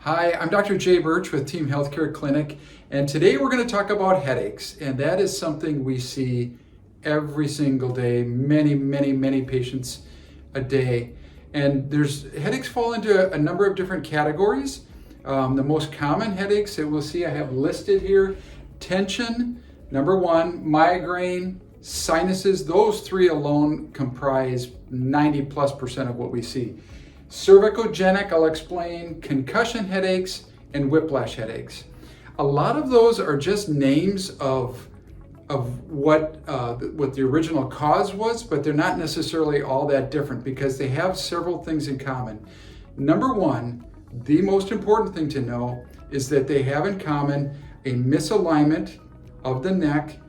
Hi, I'm Dr. Jay Birch with Team Healthcare Clinic, and today we're going to talk about headaches, and that is something we see every single day, many patients a day. And headaches fall into a number of different categories. The most common headaches that we'll see I have listed here: tension, number one, migraine, sinuses. Those three alone comprise 90+% of what we see. Cervicogenic, I'll explain, concussion headaches, and whiplash headaches. A lot of those are just names of what the original cause was, but they're not necessarily all that different because they have several things in common. Number one, the most important thing to know is that they have in common a misalignment of the neck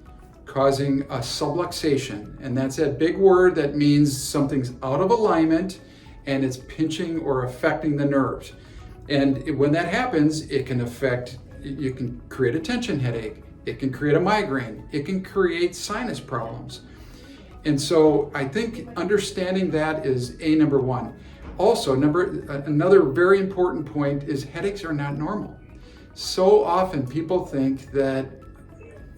causing a subluxation, and that's that big word that means something's out of alignment and it's pinching or affecting the nerves. And when that happens, you can create a tension headache, it can create a migraine, it can create sinus problems. And so I think understanding that is number one. Also, another very important point is headaches are not normal. So often people think that,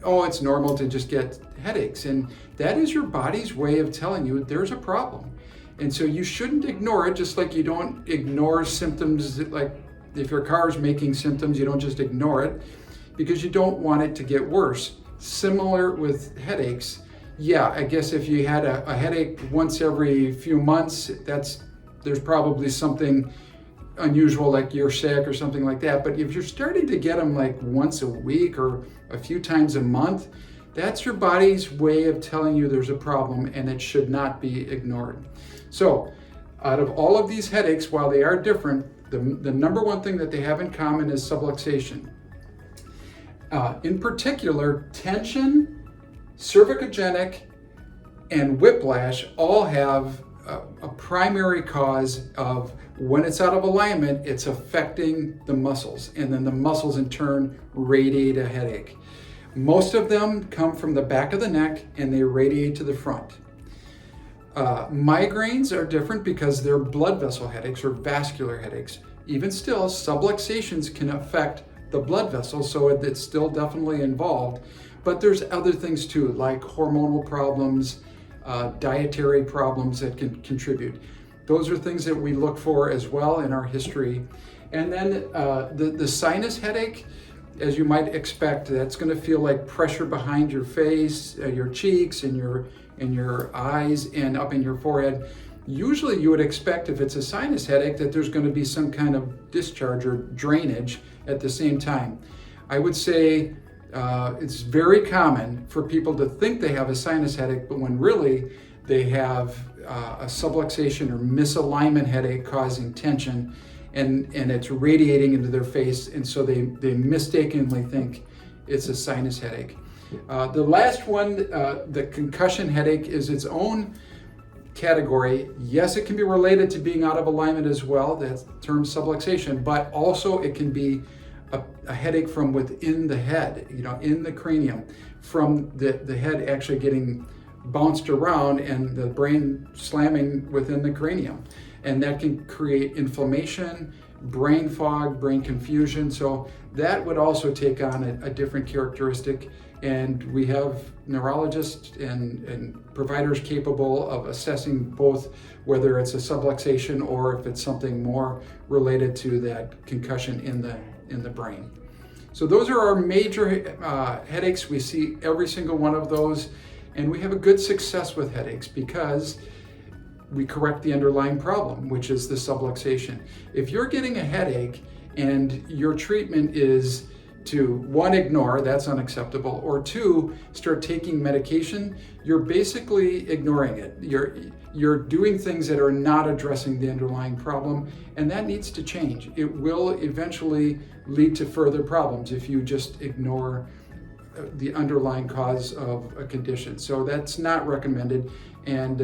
oh, it's normal to just get headaches, and that is your body's way of telling you there's a problem. And so you shouldn't ignore it, just like you don't ignore symptoms. Like if your car is making symptoms, you don't just ignore it because you don't want it to get worse. Similar with headaches. Yeah, I guess if you had a headache once every few months, there's probably something unusual, like you're sick or something like that. But if you're starting to get them like once a week or a few times a month, that's your body's way of telling you there's a problem, and it should not be ignored. So out of all of these headaches, while they are different, the number one thing that they have in common is subluxation. In particular, tension, cervicogenic, and whiplash all have a primary cause of when it's out of alignment, it's affecting the muscles, and then the muscles in turn radiate a headache. Most of them come from the back of the neck and they radiate to the front. Migraines are different because they're blood vessel headaches or vascular headaches. Even still, subluxations can affect the blood vessels, so it's still definitely involved. But there's other things too, like hormonal problems, dietary problems that can contribute. Those are things that we look for as well in our history. And then the sinus headache, as you might expect, that's going to feel like pressure behind your face, your cheeks, and your eyes, and up in your forehead. Usually you would expect, if it's a sinus headache, that there's going to be some kind of discharge or drainage at the same time. I would say it's very common for people to think they have a sinus headache, but when really they have a subluxation or misalignment headache causing tension, and it's radiating into their face, and so they mistakenly think it's a sinus headache. The last one, the concussion headache, is its own category. Yes, it can be related to being out of alignment as well, that's the term subluxation, but also it can be a headache from within the head, in the cranium, from the head actually getting bounced around and the brain slamming within the cranium. And that can create inflammation, brain fog, brain confusion. So that would also take on a different characteristic. And we have neurologists and providers capable of assessing both whether it's a subluxation or if it's something more related to that concussion in the brain. So those are our major headaches. We see every single one of those, and we have a good success with headaches because we correct the underlying problem, which is the subluxation. If you're getting a headache and your treatment is to, one, ignore, that's unacceptable, or two, start taking medication, you're basically ignoring it. You're doing things that are not addressing the underlying problem, and that needs to change. It will eventually lead to further problems if you just ignore the underlying cause of a condition. So that's not recommended, and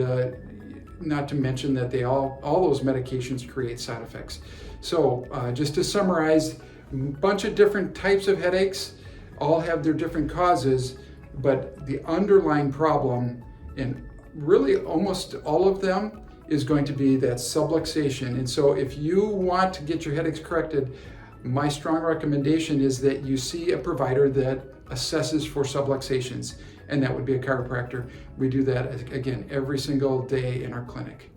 not to mention that all those medications create side effects. So just to summarize, a bunch of different types of headaches, all have their different causes, but the underlying problem in really almost all of them is going to be that subluxation. And so if you want to get your headaches corrected, my strong recommendation is that you see a provider that assesses for subluxations, and that would be a chiropractor. We do that, again, every single day in our clinic.